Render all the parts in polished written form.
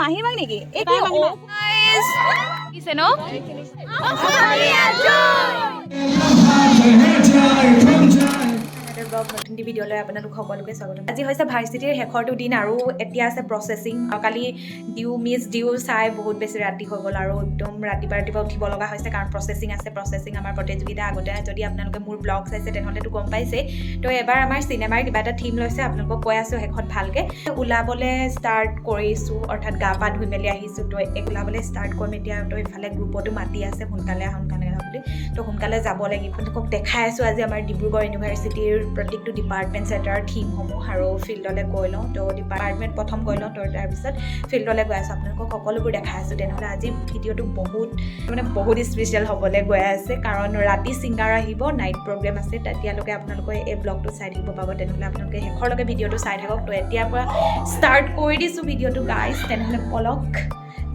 মাহিমাক নেকি এই কি গাইস কিছে ন নতুন ভিডিঅ'লৈ আপোনালোক সকলোকে স্বাগতম। আজি হৈছে ভাৰ্চিটিৰ শেষৰটো দিন আৰু এতিয়া আছে প্ৰচেছিং। কালি ডিউ চাই বহুত বেছি ৰাতি হৈ গ'ল আৰু একদম ৰাতিপুৱা উঠিব লগা হৈছে কাৰণ প্ৰচেছিং আছে। প্ৰচেছিং আমাৰ প্ৰতিযোগিতা আগতে যদি আপোনালোকে মোৰ ব্লগ চাইছে তেনেহ'লেতো গম পাইছে। তো এবাৰ আমাৰ চিনেমাৰ কিবা এটা থিম লৈছে, আপোনালোকক কৈ আছোঁ শেষত ভালকৈ ওলাবলৈ ষ্টাৰ্ট কৰিছোঁ, অৰ্থাৎ গা পা ধুই মেলি আহিছোঁ। তো ওলাবলৈ ষ্টাৰ্ট কৰিম এতিয়া। তো ইফালে গ্ৰুপতো মাতি আছে সোনকালে বুলি। তো সোনকালে যাব লাগিব। আপোনালোকক দেখাই আছোঁ আজি আমাৰ ডিব্ৰুগড় ইউনিভাৰ্চিটিৰ প্ৰত্যেকটো ডিপাৰ্টমেণ্ট ছেটাৰ থিমসমূহ আৰু ফিল্ডলৈ গৈ লওঁ। তো ডিপাৰ্টমেণ্ট প্ৰথম গৈ লওঁ, তো তাৰপিছত ফিল্ডলৈ গৈ আছোঁ। আপোনালোকক সকলোবোৰ দেখাই আছোঁ। তেনেহ'লে আজি ভিডিঅ'টো বহুত স্পেচিয়েল হ'বলৈ গৈ আছে কাৰণ ৰাতি ছিংগাৰ আহিব, নাইট প্ৰগ্ৰেম আছে। তেতিয়ালৈকে আপোনালোকে এই ব্লগটো চাই থাকিব পাব। তেনেহ'লে আপোনালোকে শেষৰলৈকে ভিডিঅ'টো চাই থাকক। তো এতিয়াৰ পৰা ষ্টাৰ্ট কৰি দিছোঁ ভিডিঅ'টো গাইজ। তেনেহ'লে পলক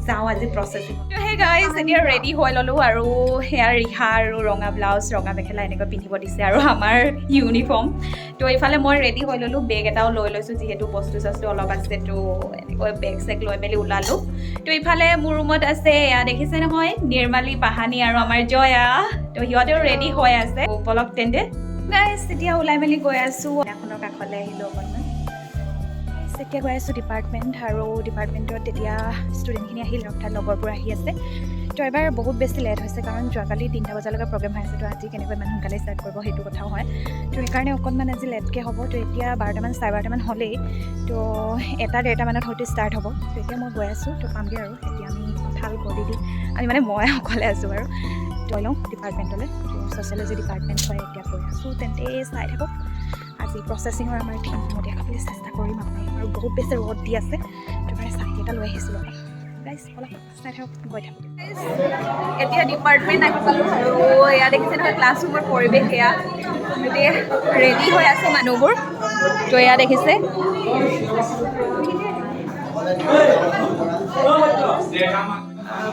যাওঁ আজি প্ৰচেছিং। তো সেই গাইজ এতিয়া ৰেডি হৈ ল'লোঁ আৰু সেয়া ৰিহা আৰু ৰঙা ব্লাউজ ৰঙা মেখেলা এনেকৈ পিন্ধিব দিছে আৰু আমাৰ ইউনিফৰ্ম। তো এইফালে মই ৰেডি হৈ ল'লোঁ, বেগ এটাও লৈ লৈছোঁ যিহেতু বস্তু অলপ আছে। তো এনেকৈ বেগ চেগ লৈ মেলি ওলালোঁ। তো ইফালে মোৰ ৰুমত আছে এয়া দেখিছে নহয় নিৰ্মালী, পাহানী আৰু আমাৰ জয়া। তো সিহঁতেও ৰেডি হৈ আছে। পলক তেন্তে গাইজ এতিয়া ওলাই মেলি গৈ আছোঁ। এখনৰ কাষলৈ আহিলোঁ অকণমান। এতিয়া গৈ আছোঁ ডিপাৰ্টমেণ্ট আৰু ডিপাৰ্টমেণ্টত তেতিয়া ষ্টুডেণ্টখিনি আহিল, অৰ্থাৎ লগৰবোৰ আহি আছে। তো এবাৰ বহুত বেছি লেট হৈছে কাৰণ যোৱাকালি 3টা বজালৈকে প্ৰগ্ৰেম হৈ আছে। তো আজি কেনেকৈ ইমান সোনকালে ষ্টাৰ্ট কৰিব সেইটো কথাও হয়। তো সেইকাৰণে অকণমান আজি লেটকৈ হ'ব। তো এতিয়া 12টামান 12:30 হ'লেই। তো 1-1:30 মানত হয়তো ষ্টাৰ্ট হ'ব। তো এতিয়া মই গৈ আছোঁ। তো পামগৈ আৰু এতিয়া আমি কঁঠাল গলি দি মই অকলে আছোঁ বাৰু। গৈ লওঁ ডিপাৰ্টমেণ্টলৈ। তো ছ'চিয়লজি ডিপাৰ্টমেণ্ট হয় এতিয়া গৈ আছোঁ। তেন্তে চাই থাকক আজি প্ৰচেছিঙৰ আমাৰ থিমসমূহ দেখাবলৈ চেষ্টা কৰিম আপোনালোক। আৰু বহুত বেছি ৰ'দ দি আছে। তো কাৰণে ছাতি এটা লৈ আহিছিলোঁ গাইজ। অলপ চাই থাকক, গৈ থাকক। এতিয়া ডিপাৰ্টমেণ্ট আহি পালোঁ আৰু এয়া দেখিছে নহয় ক্লাছৰুমৰ পৰিৱেশ। এয়া গোটেই ৰেডি হৈ আছে মানুহবোৰ। তো এয়া দেখিছে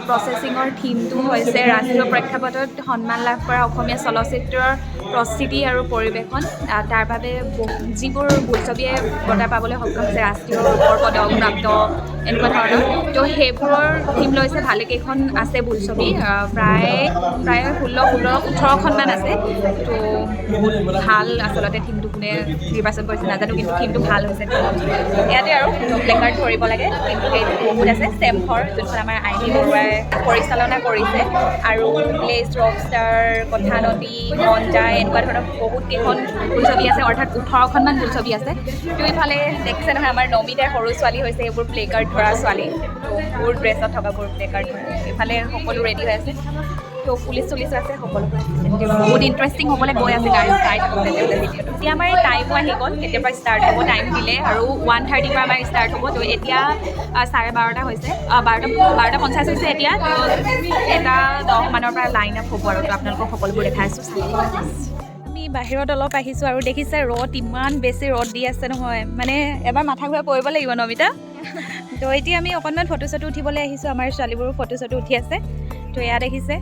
প্ৰচেছিঙৰ থিমটো হৈছে ৰাষ্ট্ৰীয় প্ৰেক্ষাপটত সন্মান লাভ কৰা অসমীয়া চলচ্চিত্ৰৰ প্ৰস্তুতি আৰু পৰিৱেশন। তাৰ বাবে যিবোৰ বোলছবিয়ে বঁটা পাবলৈ সক্ষম হৈছে, ৰাষ্ট্ৰীয় ৰূপৰ পদক প্ৰাপ্ত এনেকুৱা ধৰণৰ। তো সেইবোৰৰ থিম লৈছে ভালেকেইখন আছে বোলছবি, প্ৰায় 16-18খনমান আছে। তো বহুত ভাল আচলতে থিমটো কোনে নিৰ্বাচন কৰিছে নাজানো, কিন্তু থিমটো ভাল হৈছে। তো ইয়াতে আৰু প্লেকাৰ্ড ধৰিব লাগে, কিন্তু সেইটো বহুত আছে। চেম্ফৰ যোনখন আমাৰ আইনী বৰুৱাই পৰিচালনা কৰিছে আৰু প্লেচ, ৰকষ্টাৰ, কথানদী, মন যায় এনেকুৱা ধৰণৰ বহুত কেইখন বোলছবি আছে, অৰ্থাৎ 18খনমান বোলছবি আছে। তো ইফালে দেখিছে নহয় আমাৰ নমিতাৰ সৰু ছোৱালী হৈছে এইবোৰ প্লেকাৰ্ড ধৰা ছোৱালী। তো মোৰ ড্ৰেছত থকাবোৰ প্লেকাৰ্ড ধৰা। ইফালে সকলো ৰেডি হৈ আছে। তো পুলিচ আছে সকলোবোৰ আছে। বহুত ইণ্টাৰেষ্টিং হ'বলৈ গৈ আছে গাড়ী চাই থাকক তেতিয়াহ'লে ভিডিঅ'টো। এতিয়া আমাৰ এই টাইমো আহি গ'ল, কেতিয়াৰ পৰা ষ্টাৰ্ট হ'ব টাইম দিলে আৰু 1:30 পৰা আমাৰ ষ্টাৰ্ট হ'ব। তো এতিয়া 12:30 হৈছে, 12:50 হৈছে এতিয়া। তো 1:10 মানৰ পৰা লাইন আপ হ'ব আৰু। তো আপোনালোকক সকলোবোৰ দেখাই আছোঁ। আমি বাহিৰত অলপ আহিছোঁ আৰু দেখিছে ৰ'দ ইমান বেছি ৰ'দ দি আছে নহয়, মানে এবাৰ মাথা ঘূৰাই পৰিব লাগিব নমিতা। তো এতিয়া আমি অকণমান ফটো চটো উঠিবলৈ আহিছোঁ। আমাৰ ছোৱালীবোৰো ফটো চটো উঠি আছে। তো এয়া দেখিছে।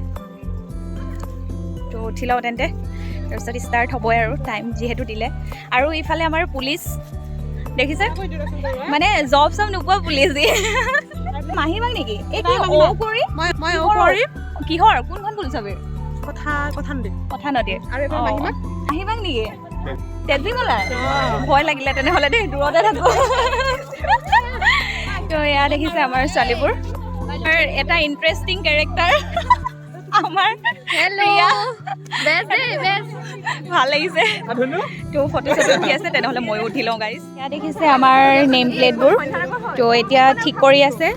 তো উঠি লওঁ তেন্তে, তাৰপিছত ষ্টাৰ্ট হ'বই আৰু টাইম যিহেতু দিলে। আৰু ইফালে আমাৰ পুলিচ দেখিছে, মানে জব চব নোপোৱা পুলিচ মাহিমাক নেকি এই কি কিহৰ কোনখন বোলছবিৰ? কথানদীৰ। আহিবাক নেকি তেজী কলা? ভয় লাগিলে তেনেহ'লে দেই, দূৰতে থাকোঁ। তো এয়া দেখিছে আমাৰ ছোৱালীবোৰ, এটা ইণ্টাৰেষ্টিং কেৰেক্টাৰ আমাৰ ভাল লাগিছে। তো ফটো চটো উঠি আছে, তেনেহ'লে ময়ো উঠি লওঁ গাইজ। এয়া দেখিছে আমাৰ নেম প্লেটবোৰ। তো এতিয়া ঠিক কৰি আছে,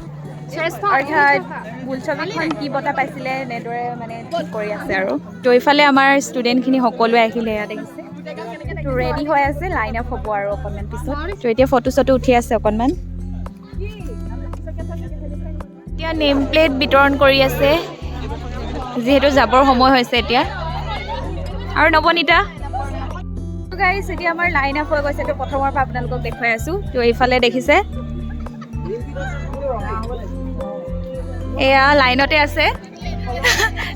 অৰ্থাৎ বোলছবিখন কি বঁটা পাইছিলে এনেদৰে মানে ঠিক কৰি আছে আৰু। তো ইফালে আমাৰ ষ্টুডেণ্টখিনি সকলোৱে আহিলে, এয়া দেখিছে। তো ৰেডি হৈ আছে, লাইন আপ হ'ব আৰু অকণমান পিছত। তো এতিয়া ফটো চটো উঠি আছে অকণমান। এতিয়া নেম প্লেট বিতৰণ কৰি আছে যিহেতু যাবৰ সময় হৈছে এতিয়া। আৰু নৱনীতা গাইজ এতিয়া আমাৰ লাইন আপ হৈ গৈছে। তো প্ৰথমৰ পৰা আপোনালোকক দেখুৱাই আছোঁ। তো এইফালে দেখিছে এয়া লাইনতে আছে।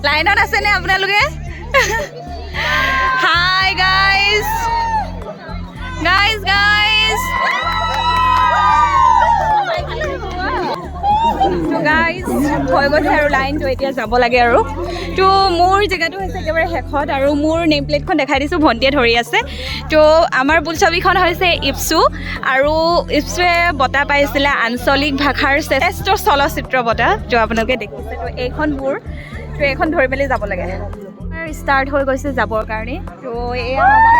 লাইনত আছেনে আপোনালোকে? Hi guys. গাইজ হৈ গৈছে আৰু লাইনটো এতিয়া যাব লাগে আৰু তো মোৰ জেগাটো হৈছে একেবাৰে শেষত আৰু মোৰ নেম প্লেটখন দেখাই দিছোঁ ভণ্টিয়ে ধৰি আছে তো আমাৰ বোলছবিখন হৈছে ইপছু আৰু ইপছুৱে বঁটা পাইছিলে আঞ্চলিক ভাষাৰ শ্ৰেষ্ঠ চলচ্চিত্ৰ বঁটা তো আপোনালোকে দেখিছে তো এইখন মোৰ তো এইখন ধৰি মেলি যাব লাগে ষ্টাৰ্ট হৈ গৈছে যাবৰ কাৰণে তো এয়া আমাৰ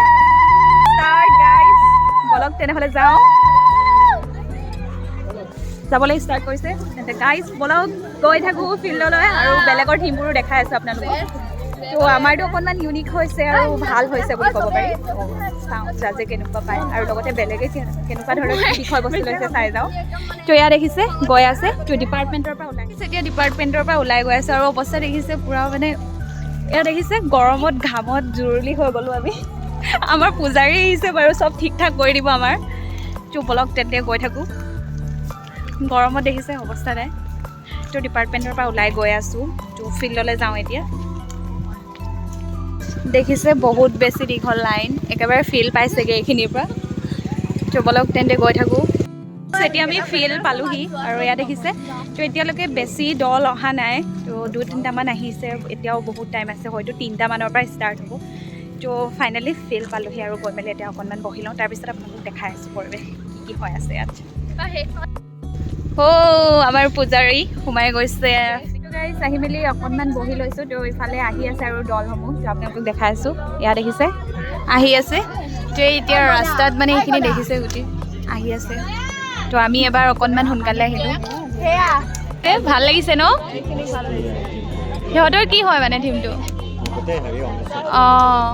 ষ্টাৰ্ট গাইজ বলক তেনেহ'লে যাওঁ যাবলৈ ষ্টাৰ্ট কৰিছে তেন্তে গাইজ বলক গৈ থাকোঁ ফিল্ডলৈ আৰু বেলেগৰ থিমবোৰো দেখাই আছোঁ আপোনালোকক তো আমাৰতো অকণমান ইউনিক হৈছে আৰু ভাল হৈছে বুলি ক'ব পাৰি চাওঁ জাজে কেনেকুৱা পায় আৰু লগতে বেলেগে কেনেকুৱা ধৰণৰ বিষয়বস্তু লৈছে চাই যাওঁ তো এয়া দেখিছে গৈ আছে তো ডিপাৰ্টমেণ্টৰ পৰা ওলাই আহিছে এতিয়া ডিপাৰ্টমেণ্টৰ পৰা ওলাই গৈ আছে আৰু অৱস্থা দেখিছে পূৰা মানে এয়া দেখিছে গৰমত ঘামত জুৰুলি হৈ গ'লোঁ আমি আমাৰ পূজাৰী আহিছে বাৰু চব ঠিক ঠাক কৰি দিব আমাৰ তো বলক তেন্তে গৈ থাকোঁ গৰমত দেখিছে অৱস্থা নাই তো ডিপাৰ্টমেণ্টৰ পৰা ওলাই গৈ আছোঁ তো ফিল্ডলৈ যাওঁ এতিয়া দেখিছে বহুত বেছি দীঘল লাইন একেবাৰে ফিল্ড পাইছেগৈ এইখিনিৰ পৰা তো বলক তেন্তে গৈ থাকোঁ এতিয়া আমি ফিল্ড পালোহি আৰু এয়া দেখিছে তো এতিয়ালৈকে বেছি দল অহা নাই তো 2-3টামান আহিছে এতিয়াও বহুত টাইম আছে হয়তো 3টামানৰ পৰা ষ্টাৰ্ট হ'ব তো ফাইনেলি ফিল্ড পালোহি আৰু গৈ মেলি এতিয়া অকণমান বহি লওঁ তাৰপিছত আপোনালোকক দেখাই আছোঁ পৰিৱেশ কি হৈ আছে ইয়াত আমাৰ পূজাৰী সোমাই গৈছে গাইজ আহি মেলি অকণমান বহি লৈছোঁ তো ইফালে আহি আছে আৰু দলসমূহ তো আপোনালোকক দেখাই আছোঁ এয়া দেখিছে আহি আছে তো এতিয়া ৰাস্তাত মানে এইখিনি দেখিছে গোটেই আহি আছে তো আমি এবাৰ অকণমান সোনকালে আহিলোঁ ভাল লাগিছে ন সিহঁতৰ কি হয় মানে থিমটো অঁ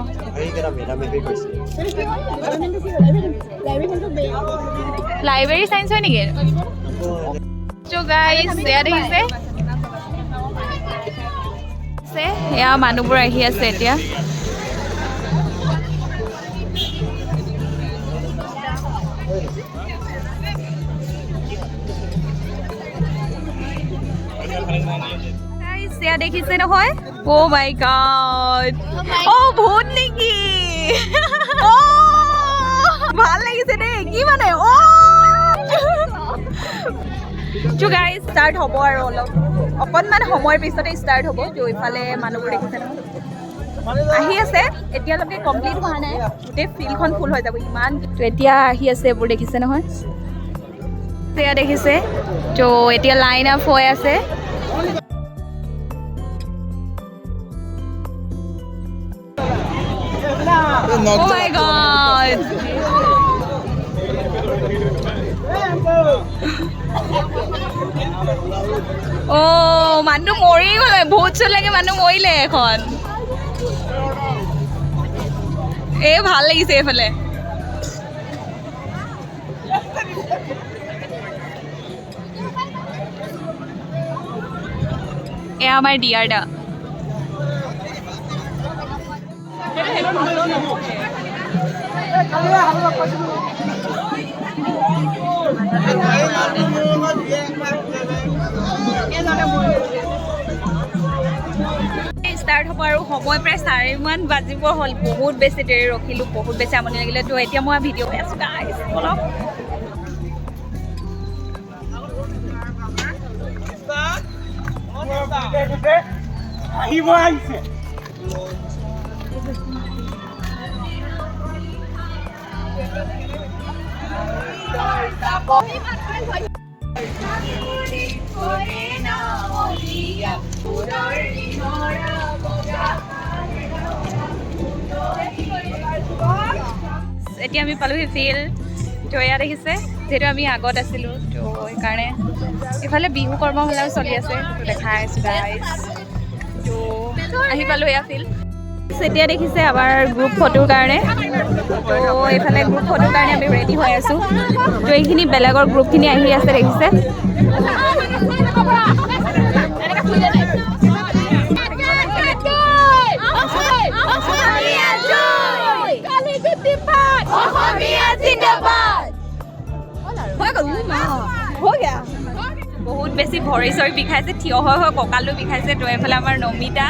লাইব্ৰেৰী চাইন্স হয় নেকি তো গাইজ এয়া দেখিছে এয়া মানুহবোৰ আহি আছে এতিয়া এয়া দেখিছে নহয় অ' মাই গড অ' ভূত নেকি ভাল লাগিছে দেই কি মানে তো গাইজ ষ্টাৰ্ট হ'ব আৰু অকণমান সময়ৰ পিছতে ষ্টাৰ্ট হ'ব তো ইফালে মানুহবোৰ দেখিছে নহয় আহি আছে এতিয়ালৈকে কমপ্লিট হোৱা নাই গোটেই ফিল্ডখন ফুল হৈ যাব ইমান তো এতিয়া আহি আছে এইবোৰ দেখিছে নহয় এয়া দেখিছে তো এতিয়া লাইন আপ হৈ আছে Oh my god! Oh, মানুহ মৰি গ'লে বহুত চোট লাগে মানুহ মৰিলে এখন এই ভাল লাগিছে এইফালে এয়া আমাৰ ডিয়াৰ দা ষ্টাৰ্ট হ'ব আৰু সময় প্ৰায় 4মান বাজিব হ'ল বহুত বেছি দেৰি ৰখিলোঁ বহুত বেছি আমনি লাগিলে তো এতিয়া মই ভিডিঅ' কৰি আছোঁ গাইজ বলক আহিব আহিছে এতিয়া আমি পালোহি ফিল্ড তো এয়া দেখিছে যিহেতু আমি আগত আছিলোঁ তো সেইকাৰণে ইফালে বিহু কৰ্মশালাও চলি আছে তো দেখাই আছোঁ গাইজ তো আহি পালোঁ এয়া ফিল্ড এতিয়া দেখিছে আমাৰ গ্ৰুপ ফটোৰ কাৰণে তো এইফালে গ্ৰুপ ফটোৰ কাৰণে আমি ৰেডি হৈ আছোঁ তো এইখিনি বেলেগৰ গ্ৰুপখিনি আহি আছে দেখিছে বহুত বেছি ভৰি চৰি বিষাইছে থিয় হৈ হৈ কঁকালো বিষাইছে তো এইফালে আমাৰ নমিতা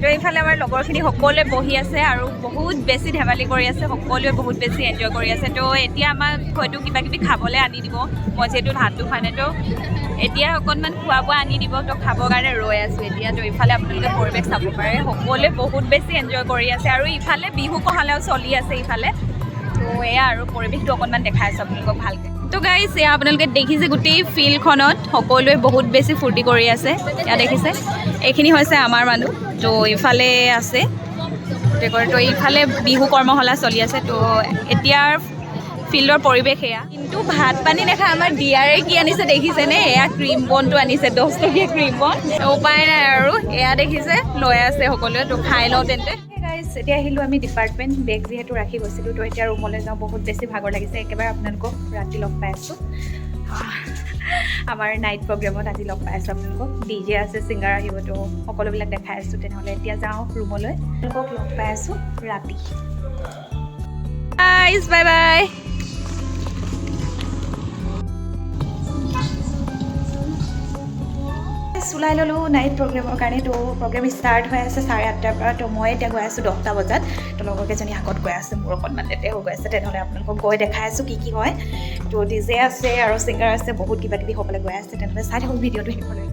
তো এইফালে আমাৰ লগৰখিনি সকলোৱে বহি আছে আৰু বহুত বেছি ধেমালি কৰি আছে, সকলোৱে বহুত বেছি এনজয় কৰি আছে। তো এতিয়া আমাক হয়তো কিবা কিবি খাবলৈ আনি দিব, মই যিহেতু ভাতটো খোৱা নাই, তো এতিয়া অকণমান খোৱা বোৱা আনি দিব, তো খাবৰ কাৰণে ৰৈ আছোঁ এতিয়া। তো ইফালে আপোনালোকে পৰিৱেশ চাব পাৰে, সকলোৱে বহুত বেছি এনজয় কৰি আছে আৰু ইফালে বিহু কহালেও চলি আছে ইফালে। তো এয়া আৰু পৰিৱেশটো অকণমান দেখাই আছোঁ আপোনালোকক ভালকৈ। তো গাইজ এয়া আপোনালোকে দেখিছে গোটেই ফিল্ডখনত সকলোৱে বহুত বেছি ফূৰ্তি কৰি আছে। এয়া দেখিছে এইখিনি হৈছে আমাৰ মানুহ, তো ইফালে আছে গোটেই। তো ইফালে বিহু কৰ্মশালা চলি আছে। তো এতিয়াৰ ফিল্ডৰ পৰিৱেশ এয়া। কিন্তু ভাত পানী দেখা আমাৰ দিয়াৰে কি আনিছে দেখিছেনে? এয়া ক্ৰীম বনটো আনিছে, 10 টকীয়া ক্ৰীম বন। উপায় নাই আৰু এয়া দেখিছে লৈ আছে সকলোৱে। তো খাই লওঁ তেন্তে। গাইজ এতিয়া আহিলোঁ আমি ডিপাৰ্টমেণ্ট, বেগ যিহেতু ৰাখি গৈছিলোঁ, তো এতিয়া ৰুমলৈ যাওঁ, বহুত বেছি ভাগৰ লাগিছে। একেবাৰে আপোনালোকক ৰাতি লগ পাই আছোঁ, আমাৰ নাইট প্ৰগ্ৰেমত আজি লগ পাই আছোঁ আপোনালোকক। DJ আছে, ছিংগাৰ আহিব, তো সকলোবিলাক দেখাই আছোঁ। তেনেহ'লে এতিয়া যাওঁ ৰুমলৈ, আপোনালোকক লগ পাই আছোঁ ৰাতি। Bye bye. ওলাই ল'লোঁ নাইট প্ৰগ্ৰেমৰ কাৰণে। তো প্ৰগ্ৰেম ষ্টাৰ্ট হৈ আছে 8:30 পৰা। তো মই এতিয়া গৈ আছোঁ 10টা বজাত। তো লগৰকেইজনী আগত গৈ আছে, মোৰ অকণমান লেটে হৈ গৈ আছে। তেনেহ'লে আপোনালোকক গৈ দেখাই আছোঁ কি হয়। তো DJ আছে আৰু ছিংগাৰ আছে, বহুত কিবা কিবি হ'বলৈ গৈ আছে। তেনেহ'লে চাই থাকক ভিডিঅ'টো শেষলৈ।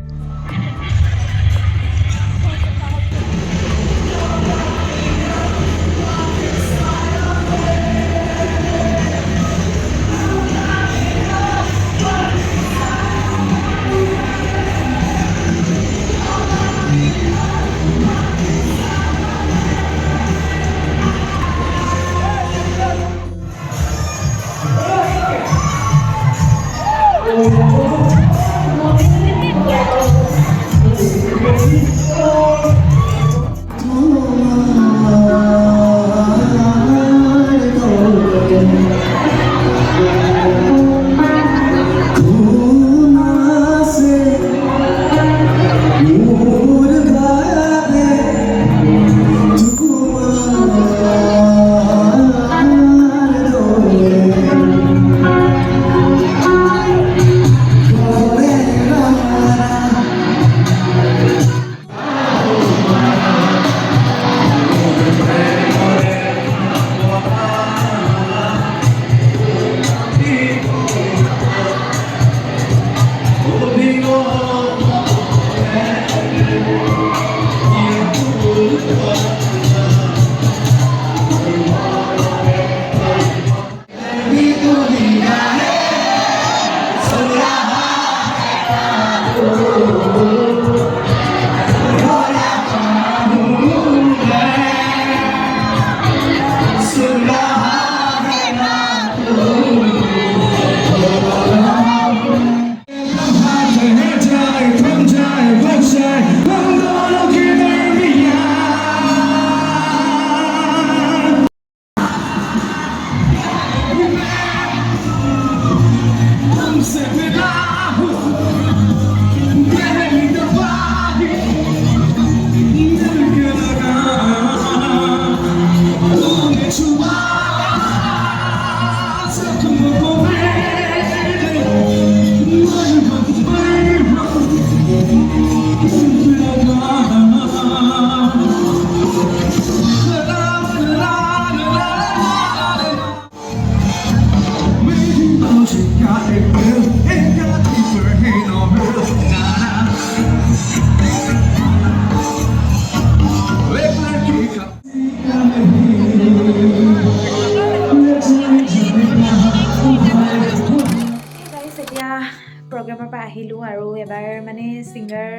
প্ৰগ্ৰেমৰ পৰা আহিলোঁ আৰু এবাৰ মানে ছিংগাৰ,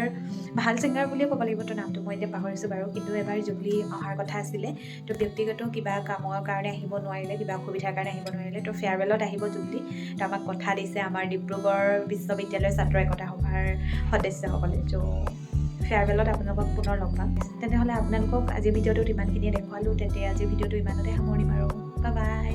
ভাল ছিংগাৰ বুলিয়ে ক'ব লাগিব। তো নামটো মই এতিয়া পাহৰিছোঁ বাৰু, কিন্তু এবাৰ জুবলি অহাৰ কথা আছিলে। তো ব্যক্তিগত কিবা কামৰ কাৰণে আহিব নোৱাৰিলে, কিবা অসুবিধাৰ কাৰণে আহিব নোৱাৰিলে। তো ফেয়াৰৱেলত আহিব জুবলি। তো আমাক কথা দিছে আমাৰ ডিব্ৰুগড় বিশ্ববিদ্যালয়ৰ ছাত্ৰ একতা সভাৰ সদস্যসকলে। তো ফেয়াৰৱেলত আপোনালোকক পুনৰ লগ পাম। তেনেহ'লে আপোনালোকক আজি ভিডিঅ'টোত ইমানখিনিয়ে দেখুৱালোঁ। তেন্তে আজি ভিডিঅ'টো ইমানতে সামৰিম আৰু বাই বাই।